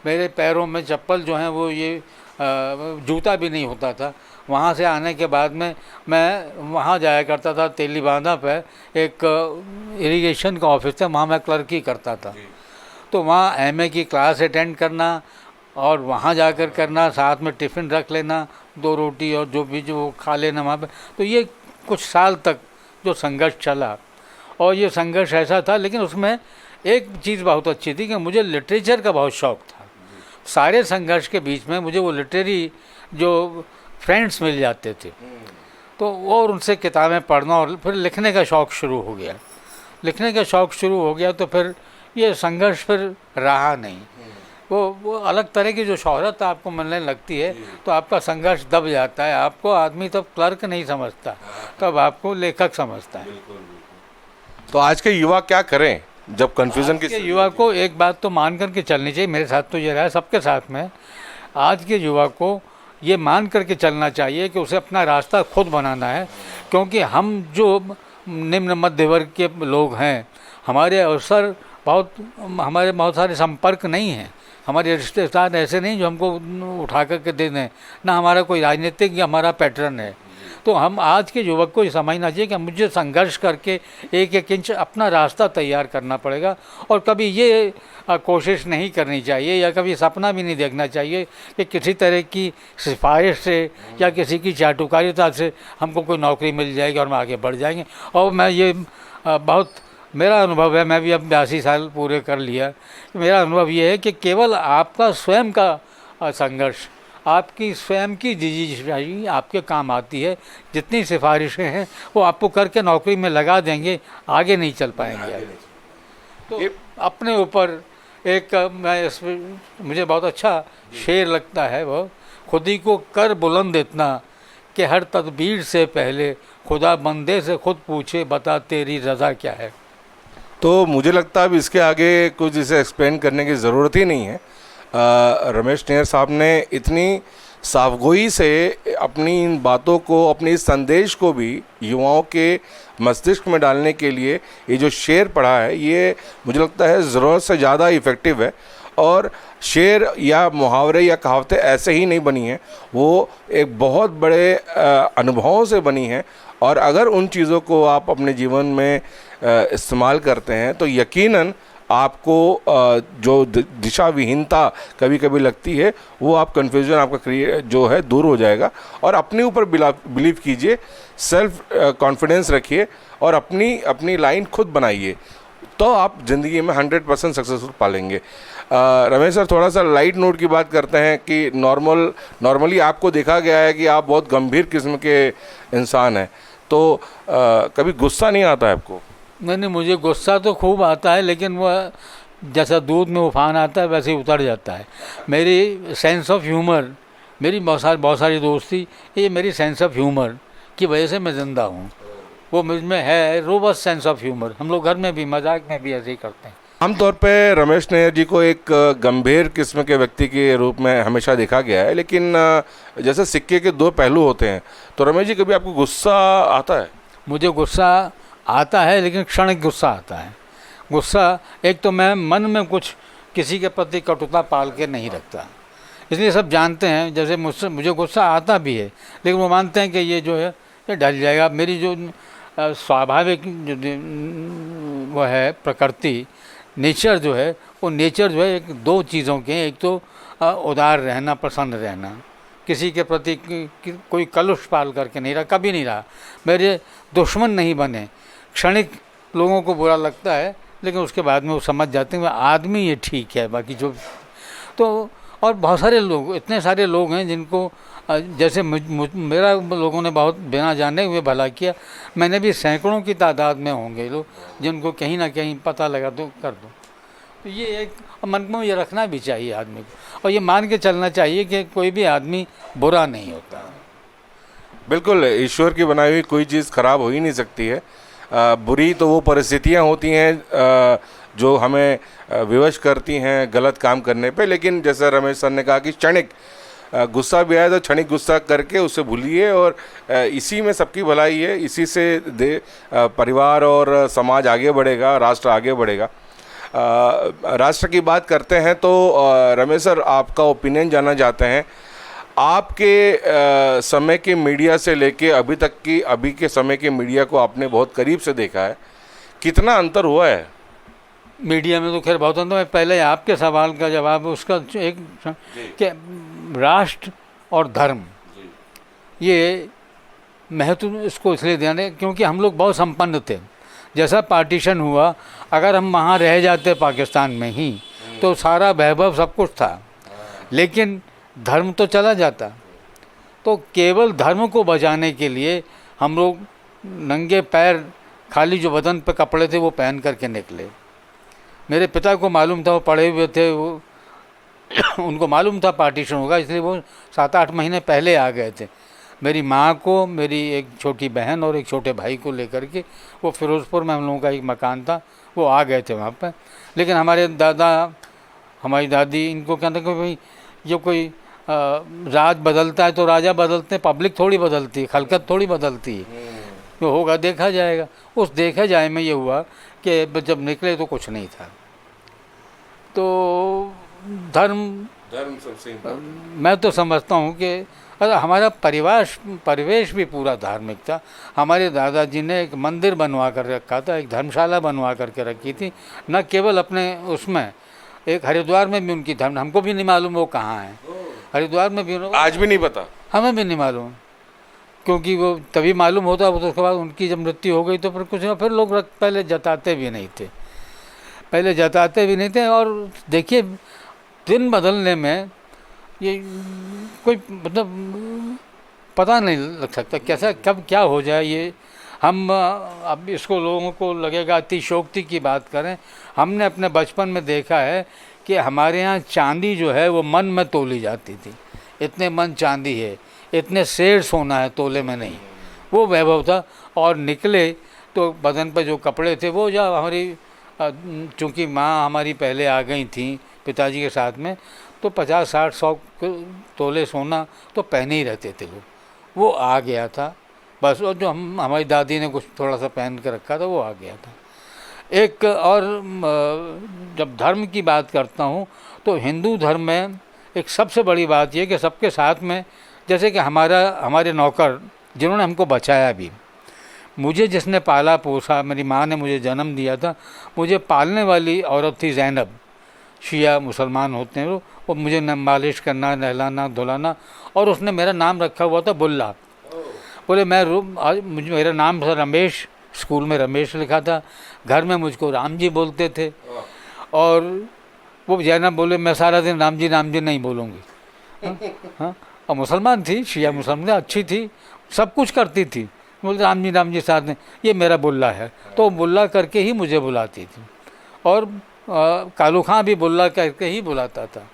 Speaker 3: मेरे पैरों में चप्पल जो हैं वो ये जूता भी नहीं होता था। वहाँ से आने के बाद में मैं वहाँ जाया करता था, तेली बांधा पे एक इरिगेशन का ऑफिस था, वहाँ मैं क्लर्की करता था। तो वहाँ एमए की क्लास अटेंड करना और वहाँ जाकर करना, साथ में टिफ़िन रख लेना, 2 रोटी और जो भी जो खा लेना वहाँ पे। तो ये कुछ साल तक जो संघर्ष चला, और ये संघर्ष ऐसा था, लेकिन उसमें एक चीज़ बहुत अच्छी थी कि मुझे लिटरेचर का बहुत शौक़ था। सारे संघर्ष के बीच में मुझे वो लिटरेरी जो फ्रेंड्स मिल जाते थे, तो और उनसे किताबें पढ़ना, और फिर लिखने का शौक़ शुरू हो गया। लिखने का शौक़ शुरू हो गया तो फिर ये संघर्ष फिर रहा नहीं। वो अलग तरह की जो शोहरत आपको मिलने लगती है तो आपका संघर्ष दब जाता है। आपको आदमी तब क्लर्क नहीं समझता, तब आपको लेखक समझता है।
Speaker 2: तो आज के युवा क्या करें जब कन्फ्यूज़न की?
Speaker 3: युवा को एक बात तो मान करके चलनी चाहिए, मेरे साथ तो ये रहा है, सबके साथ में। आज के युवा को ये मान करके चलना चाहिए कि उसे अपना रास्ता खुद बनाना है, क्योंकि हम जो निम्न मध्य वर्ग के लोग हैं, हमारे अवसर हमारे बहुत सारे संपर्क नहीं हैं, हमारे रिश्तेदार ऐसे नहीं जो हमको उठा करके दे दें, ना हमारा कोई राजनीतिक या हमारा पैटर्न है। तो हम आज के युवक को ये समझना चाहिए कि मुझे संघर्ष करके एक एक इंच अपना रास्ता तैयार करना पड़ेगा, और कभी ये कोशिश नहीं करनी चाहिए या कभी सपना भी नहीं देखना चाहिए कि किसी तरह की सिफारिश से या किसी की चाटुकारिता से हमको कोई नौकरी मिल जाएगी और हम आगे बढ़ जाएंगे। और मैं ये बहुत मेरा अनुभव है, मैं भी अब 82 साल पूरे कर लिया, मेरा अनुभव ये है कि केवल आपका स्वयं का संघर्ष, आपकी स्वयं की जिजीशाही आपके काम आती है। जितनी सिफारिशें हैं वो आपको करके नौकरी में लगा देंगे, आगे नहीं चल पाएंगे। तो अपने ऊपर एक मुझे बहुत अच्छा शेर लगता है, वो खुद ही को कर बुलंद इतना कि हर तदबीर से पहले खुदा बंदे से खुद पूछे बता तेरी रज़ा क्या है।
Speaker 2: तो मुझे लगता है अब इसके आगे कुछ इसे एक्सप्लेन करने की ज़रूरत ही नहीं है। रमेश नैयर साहब ने इतनी साफगोई से अपनी इन बातों को, अपने इस संदेश को भी युवाओं के मस्तिष्क में डालने के लिए ये जो शेर पढ़ा है, ये मुझे लगता है ज़रूरत से ज़्यादा इफ़ेक्टिव है। और शेर या मुहावरे या कहावतें ऐसे ही नहीं बनी हैं, वो एक बहुत बड़े अनुभवों से बनी हैं। और अगर उन चीज़ों को आप अपने जीवन में इस्तेमाल करते हैं तो यकीनन आपको जो दिशा विहीनता कभी कभी लगती है, वो आप कन्फ्यूजन आपका जो है दूर हो जाएगा। और अपने ऊपर बिलीव कीजिए, सेल्फ कॉन्फिडेंस रखिए और अपनी लाइन खुद बनाइए, तो आप ज़िंदगी में 100% सक्सेसफुल पालेंगे। रमेश सर, थोड़ा सा लाइट नोट की बात करते हैं कि नॉर्मली आपको देखा गया है कि आप बहुत गंभीर किस्म के इंसान हैं, तो कभी गुस्सा नहीं आता है आपको?
Speaker 3: नहीं, मुझे गुस्सा तो खूब आता है, लेकिन वह जैसा दूध में उफान आता है वैसे ही उतर जाता है। मेरी सेंस ऑफ ह्यूमर, मेरी बहुत सारी दोस्ती, ये मेरी सेंस ऑफ ह्यूमर की वजह से मैं ज़िंदा हूँ। वो मुझ में है रोबस्ट सेंस ऑफ ह्यूमर। हम लोग घर में भी मजाक में भी ऐसे ही करते हैं।
Speaker 2: आमतौर पे रमेश नैयर जी को एक गंभीर किस्म के व्यक्ति के रूप में हमेशा देखा गया है, लेकिन जैसे सिक्के के 2 पहलू होते हैं, तो रमेश जी कभी आपको गुस्सा आता है?
Speaker 3: मुझे गुस्सा आता है, लेकिन क्षणिक गुस्सा आता है। गुस्सा, एक तो मैं मन में कुछ किसी के प्रति कटुता पाल के नहीं रखता, इसलिए सब जानते हैं। जैसे मुझे गुस्सा आता भी है, लेकिन वो मानते हैं कि ये जो है ये ढल जाएगा। मेरी जो स्वाभाविक जो वो है प्रकृति, नेचर जो है, वो नेचर जो है 2 चीज़ों के, एक तो उदार रहना, प्रसन्न रहना, किसी के प्रति कोई कलुष पाल करके नहीं रहा, कभी नहीं रहा। मेरे दुश्मन नहीं बने। क्षणिक लोगों को बुरा लगता है, लेकिन उसके बाद में वो समझ जाते हैं आदमी ये ठीक है, बाकी जो तो। और बहुत सारे लोग, इतने सारे लोग हैं जिनको जैसे मेरा लोगों ने बहुत बिना जाने हुए भला किया। मैंने भी सैकड़ों की तादाद में होंगे लोग जिनको कहीं ना कहीं पता लगा तो कर दो। तो ये एक मन में ये रखना भी चाहिए आदमी को, और ये मान के चलना चाहिए कि कोई भी आदमी बुरा नहीं होता।
Speaker 2: बिल्कुल, ईश्वर की बनाई हुई कोई चीज़ खराब हो ही नहीं सकती है। बुरी तो वो परिस्थितियां होती हैं जो हमें विवश करती हैं गलत काम करने पे, लेकिन जैसा रमेश सर ने कहा कि क्षणिक गुस्सा भी आया तो क्षणिक गुस्सा करके उसे भूलिए, और इसी में सबकी भलाई है, इसी से परिवार और समाज आगे बढ़ेगा, राष्ट्र आगे बढ़ेगा। राष्ट्र की बात करते हैं तो रमेश सर, आपका ओपिनियन जानना चाहते हैं। आपके समय के मीडिया से लेके अभी तक की, अभी के समय के मीडिया को आपने बहुत करीब से देखा है, कितना अंतर हुआ है?
Speaker 3: मीडिया में तो खैर बहुत अंतर है। पहले आपके सवाल का जवाब उसका एक कि राष्ट्र और धर्म, ये महत्व इसको इसलिए देना है क्योंकि हम लोग बहुत संपन्न थे। जैसा पार्टीशन हुआ, अगर हम वहाँ रह जाते पाकिस्तान में ही तो सारा वैभव सब कुछ था, लेकिन धर्म तो चला जाता। तो केवल धर्म को बचाने के लिए हम लोग नंगे पैर, खाली जो बदन पे कपड़े थे वो पहन करके निकले। मेरे पिता को मालूम था, वो पढ़े हुए थे, वो उनको मालूम था पार्टीशन होगा, इसलिए वो 7-8 महीने पहले आ गए थे। मेरी माँ को, मेरी एक छोटी बहन और एक छोटे भाई को लेकर के, वो फिरोज़पुर में हम लोगों का एक मकान था, वो आ गए थे वहाँ पर। लेकिन हमारे दादा, हमारी दादी, इनको कहते कि भाई जो कोई राज बदलता है तो राजा बदलते हैं, पब्लिक थोड़ी बदलती है, खलकत थोड़ी बदलती है। जो होगा देखा जाएगा। उस देखा जाए में ये हुआ कि जब निकले तो कुछ नहीं था। तो धर्म
Speaker 2: सबसे
Speaker 3: मैं तो समझता हूँ कि हमारा परिवेश भी पूरा धार्मिक था। हमारे दादाजी ने एक मंदिर बनवा कर रखा था, एक धर्मशाला बनवा करके रखी थी, न केवल अपने उसमें, एक हरिद्वार में भी उनकी धर्म, हमको भी नहीं मालूम वो कहाँ है, हरिद्वार में भी
Speaker 2: आज भी नहीं पता,
Speaker 3: हमें भी नहीं मालूम, क्योंकि वो तभी मालूम होता। तो उसके बाद उनकी जब मृत्यु हो गई तो फिर कुछ, फिर लोग पहले जताते भी नहीं थे। और देखिए, दिन बदलने में ये कोई मतलब पता नहीं लग सकता कैसा कब क्या हो जाए। ये हम अब इसको लोगों को लगेगा अतिशयोक्ति की बात करें। हमने अपने बचपन में देखा है कि हमारे यहाँ चांदी जो है वो मन में तोली जाती थी, इतने मन चांदी है, इतने सेर सोना है, तोले में नहीं, वो वैभव था। और निकले तो बदन पर जो कपड़े थे वो, जब हमारी चूँकि माँ हमारी पहले आ गई थी पिताजी के साथ में, तो 50-60-100 तोले सोना तो पहने ही रहते थे वो आ गया था बस। और जो हमारी दादी ने कुछ थोड़ा सा पहन के रखा था वो आ गया था। एक और जब धर्म की बात करता हूँ तो हिंदू धर्म में एक सबसे बड़ी बात यह कि सबके साथ में, जैसे कि हमारे नौकर जिन्होंने हमको बचाया भी, मुझे जिसने पाला पोसा, मेरी माँ ने मुझे जन्म दिया था, मुझे पालने वाली औरत थी ज़ैनब, शिया मुसलमान होते हैं वो मुझे मालिश करना, नहलाना, धुलाना, और उसने मेरा नाम रखा हुआ था बुल्ला। बोले मुझे मेरा नाम था रमेश, स्कूल में रमेश लिखा था, घर में मुझको राम जी बोलते थे। और वो ज़ैनब बोले मैं सारा दिन राम जी नहीं बोलूँगी। हाँ, और मुसलमान थी, शिया मुसलमान, अच्छी थी, सब कुछ करती थी, बोलते राम जी साथ में, ये मेरा बुल्ला है। तो बुल्ला करके ही मुझे बुलाती थी, और कालू खां भी बुल्ला करके ही बुलाता था।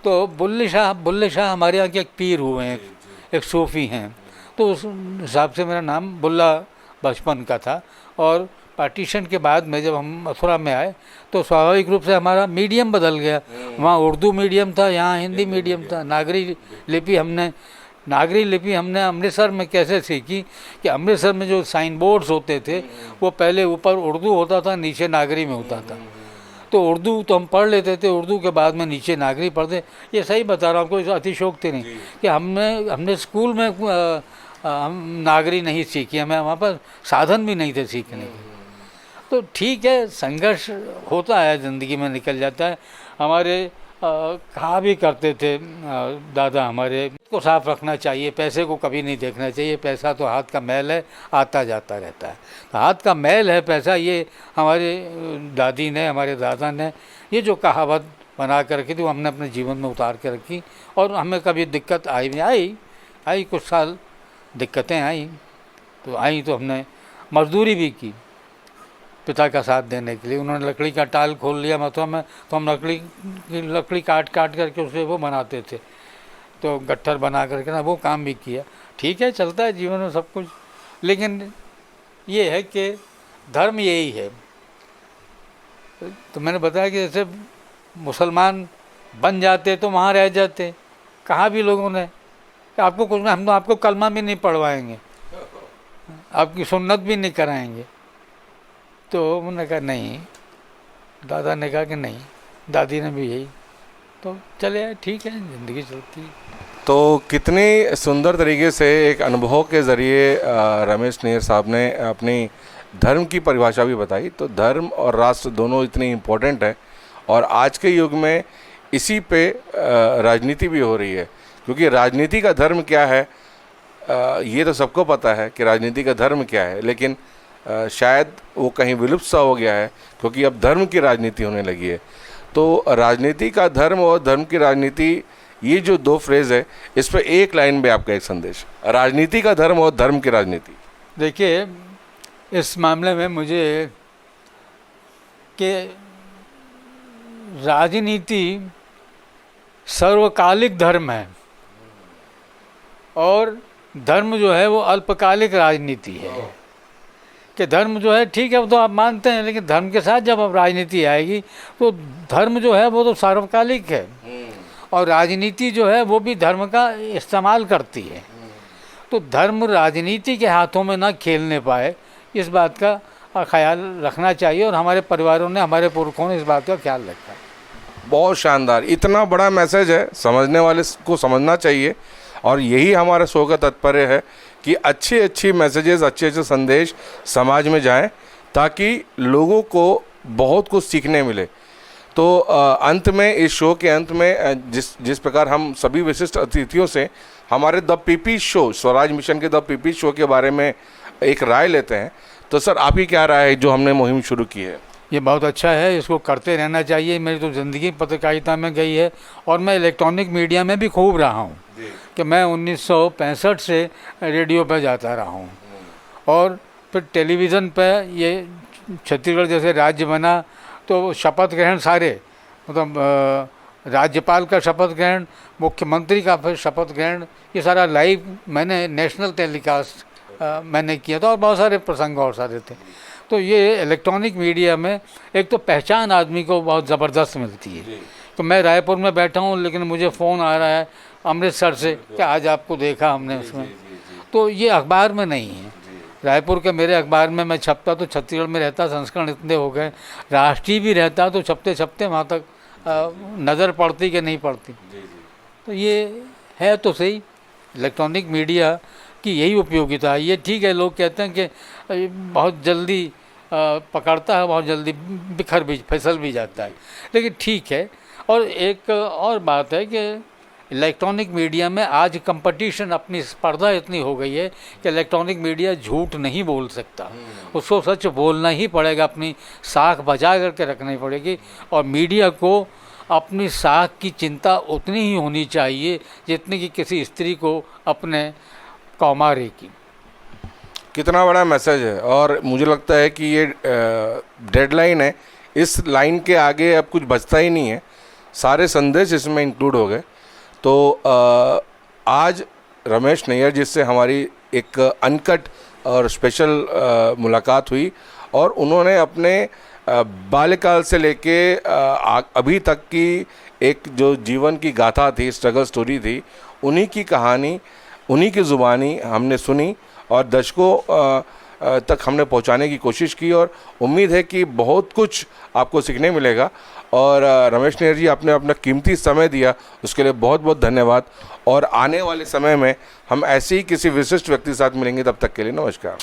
Speaker 3: तो बुल्ले शाह हमारे यहाँ के एक पीर हुए हैं, एक सूफ़ी हैं, तो उस हिसाब से मेरा नाम बुल्ला बचपन का था। और पार्टीशन के बाद में जब हम मथुरा में आए तो स्वाभाविक रूप से हमारा मीडियम बदल गया। वहाँ उर्दू मीडियम था, यहाँ हिंदी मीडियम था। नागरी लिपि हमने अमृतसर में कैसे सीखी कि अमृतसर में जो साइन बोर्ड्स होते थे वो पहले ऊपर उर्दू होता था, नीचे नागरी में होता था। तो उर्दू तो हम पढ़ लेते थे, उर्दू के बाद में नीचे नागरी पढ़ते। ये सही बता रहा हूँ, आपको अतिशयोक्ति नहीं कि हमने स्कूल में हम नागरी नहीं सीखी, हमें वहाँ पर साधन भी नहीं थे सीखने के। तो ठीक है, संघर्ष होता है, ज़िंदगी में निकल जाता है। हमारे कहा भी करते थे दादा हमारे, को साफ रखना चाहिए, पैसे को कभी नहीं देखना चाहिए, पैसा तो हाथ का मैल है, आता जाता रहता है। तो हाथ का मैल है पैसा, ये हमारे दादी ने, हमारे दादा ने ये जो कहावत बना कर रखी थी वो हमने अपने जीवन में उतार के रखी। और हमें कभी दिक्कत आई कुछ साल दिक्कतें आई तो हमने मजदूरी भी की पिता का साथ देने के लिए। उन्होंने लकड़ी का टाल खोल लिया मथुरा में, तो हम लकड़ी काट करके उसे वो बनाते थे, तो गट्ठर बना करके ना वो काम भी किया। ठीक है, चलता है जीवन में सब कुछ। लेकिन ये है कि धर्म यही है। तो मैंने बताया कि जैसे मुसलमान बन जाते तो वहाँ रह जाते, कहा भी लोगों ने कि आपको कुछ, हम तो आपको कलमा भी नहीं पढ़वाएंगे, आपकी सुन्नत भी नहीं कराएंगे। तो उन्होंने कहा नहीं, दादा ने कहा कि नहीं, दादी ने भी यही, तो चले ठीक है, ज़िंदगी चलती है।
Speaker 2: तो कितनी सुंदर तरीके से एक अनुभव के ज़रिए रमेश नैयर साहब ने अपनी धर्म की परिभाषा भी बताई। तो धर्म और राष्ट्र दोनों इतनी इम्पोर्टेंट है, और आज के युग में इसी पे राजनीति भी हो रही है, क्योंकि राजनीति का धर्म क्या है ये तो सबको पता है कि राजनीति का धर्म क्या है, लेकिन शायद वो कहीं विलुप्त सा हो गया है, क्योंकि अब धर्म की राजनीति होने लगी है। तो राजनीति का धर्म और धर्म की राजनीति, ये जो दो फ्रेज़ है, इस पर एक लाइन में आपका एक संदेश, राजनीति का धर्म और धर्म की राजनीति।
Speaker 3: देखिए, इस मामले में मुझे कि राजनीति सर्वकालिक धर्म है और धर्म जो है वो अल्पकालिक राजनीति है। कि धर्म जो है ठीक है, वो तो आप मानते हैं, लेकिन धर्म के साथ जब अब राजनीति आएगी तो धर्म जो है वो तो सार्वकालिक है, और राजनीति जो है वो भी धर्म का इस्तेमाल करती है। तो धर्म राजनीति के हाथों में ना खेलने पाए, इस बात का ख्याल रखना चाहिए, और हमारे परिवारों ने, हमारे पुरखों ने इस बात का ख्याल रखा है।
Speaker 2: बहुत शानदार, इतना बड़ा मैसेज है, समझने वाले को समझना चाहिए, और यही हमारे शो का तात्पर्य है कि अच्छी मैसेजेस, अच्छे संदेश समाज में जाएं, ताकि लोगों को बहुत कुछ सीखने मिले। तो अंत में, इस शो के अंत में जिस प्रकार हम सभी विशिष्ट अतिथियों से हमारे the PP show, Swaraj mission के द पीपी शो के बारे में एक राय लेते हैं, तो सर आपकी क्या राय है जो हमने मुहिम शुरू की है?
Speaker 3: ये बहुत अच्छा है, इसको करते रहना चाहिए। मेरी तो ज़िंदगी पत्रकारिता में गई है, और मैं इलेक्ट्रॉनिक मीडिया में भी खूब रहा हूँ, कि मैं 1965 से रेडियो पर जाता रहा हूँ, और फिर टेलीविज़न पर ये छत्तीसगढ़ जैसे राज्य बना तो शपथ ग्रहण सारे, मतलब राज्यपाल का शपथ ग्रहण, मुख्यमंत्री का फिर शपथ ग्रहण, ये सारा लाइव मैंने नेशनल टेलीकास्ट मैंने किया था, और बहुत सारे प्रसंग और सारे थे। तो ये इलेक्ट्रॉनिक मीडिया में एक तो पहचान आदमी को बहुत ज़बरदस्त मिलती है। तो मैं रायपुर में बैठा हूँ, लेकिन मुझे फ़ोन आ रहा है अमृतसर से कि आज आपको देखा हमने उसमें। तो ये अखबार में नहीं है, रायपुर के मेरे अखबार में मैं छपता तो छत्तीसगढ़ में रहता, संस्करण इतने हो गए, राष्ट्रीय भी रहता तो छपते वहाँ तक नज़र पड़ती कि नहीं पड़ती। तो ये है तो सही, इलेक्ट्रॉनिक मीडिया की यही उपयोगिता है। ये ठीक है, लोग कहते हैं कि बहुत जल्दी पकड़ता है, बहुत जल्दी फिसल भी जाता है, लेकिन ठीक है। और एक और बात है कि इलेक्ट्रॉनिक मीडिया में आज कंपटीशन, अपनी स्पर्धा इतनी हो गई है कि इलेक्ट्रॉनिक मीडिया झूठ नहीं बोल सकता, उसको सच बोलना ही पड़ेगा, अपनी साख बचा करके रखनी पड़ेगी। और मीडिया को अपनी साख की चिंता उतनी ही होनी चाहिए जितनी कि किसी स्त्री को अपने कौमारे की।
Speaker 2: कितना बड़ा मैसेज है, और मुझे लगता है कि ये डेडलाइन है, इस लाइन के आगे अब कुछ बचता ही नहीं है, सारे संदेश इसमें इंक्लूड हो गए। तो आज रमेश नैयर जी से हमारी एक अनकट और स्पेशल मुलाकात हुई, और उन्होंने अपने बाल्यकाल से लेके अभी तक की एक जो जीवन की गाथा थी, स्ट्रगल स्टोरी थी, उन्हीं की कहानी, उन्हीं की ज़ुबानी हमने सुनी और दर्शकों तक हमने पहुंचाने की कोशिश की, और उम्मीद है कि बहुत कुछ आपको सीखने मिलेगा। और रमेश नैयर जी, आपने अपना कीमती समय दिया, उसके लिए बहुत बहुत धन्यवाद। और आने वाले समय में हम ऐसे ही किसी विशिष्ट व्यक्ति के साथ मिलेंगे, तब तक के लिए नमस्कार।